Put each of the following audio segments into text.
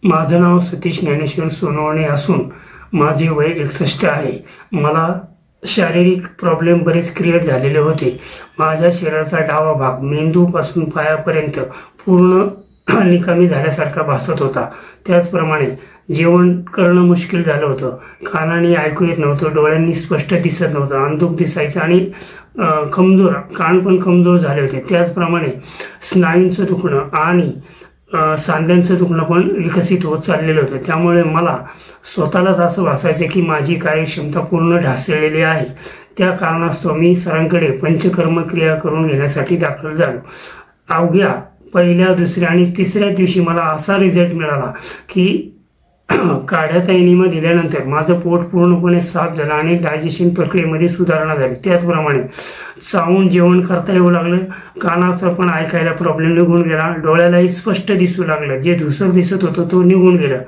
माझं नाव सतीश ज्ञानेश्वर सोनवणे असून माझे वय 61 आहे। मला शारीरिक प्रॉब्लेम बरेच क्रिएट झालेले होते। माझ्या शरीराचा डावा भाग मेंदूपासून पायापर्यंत पूर्ण निकामी झाल्यासारखा भासत होता। त्याचप्रमाणे जेवण करणं मुश्किल झालं होतं, कानाने ऐकू येत नव्हतं, डोळ्यांनी स्पष्ट दिसत नव्हतं, अंधुक दिसायचं आणि कमजोर कान पण कमजोर झाले होते। त्याचप्रमाणे स्नायूंचं दुखणं आणि सांध्यांचं दुखणं पण विकसित होत चाललेलं होतं। त्यामुळे मला स्वतःलाच असं वाटायचं की माझी कार्यक्षमता पूर्ण ढासळलेली आहे। त्या कारणास्तव मी सरांकडे पंचकर्म क्रिया करून घेण्यासाठी दाखल झालो। अवघ्या पहिल्या, दुसऱ्या आणि तिसऱ्या दिवशी मला असा रिझल्ट मिळाला की काढ्या ताईनीमा दिल्यानंतर माझं पोट पूर्णपणे साफ झालं आणि डायजेशन प्रक्रियेमध्ये सुधारणा झाली। त्याचप्रमाणे चावून जेवण करता येऊ लागलं, कानाचा पण ऐकायला प्रॉब्लेम निघून गेला, डोळ्यालाही स्पष्ट दिसू लागलं, जे धुसर दिसत होतं तो निघून गेलं।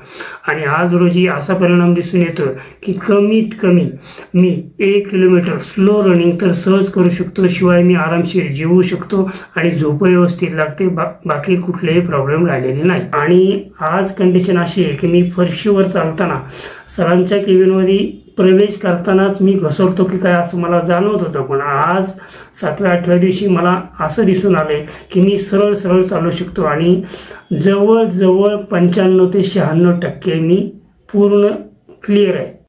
आणि आज रोजी असा परिणाम दिसून येतो की कमीत कमी मी 1 किलोमीटर स्लो रनिंग तर सहज करू शकतो, शिवाय मी आरामशीर जेवू शकतो आणि झोप व्यवस्थित लागते, बाकी कुठलेही प्रॉब्लेम राहिलेले नाही। आणि आज कंडिशन अशी आहे की मी फरशीवर चालताना सरांच्या केबिनमध्ये प्रवेश करतानाच मी घसरतो की काय असं मला जाणवत होतं, पण आज 7व्या-8व्या दिवशी मला असं दिसून आले की मी सरळ सरळ चालू शकतो आणि जवळजवळ 95 ते 96% मी पूर्ण क्लिअर आहे।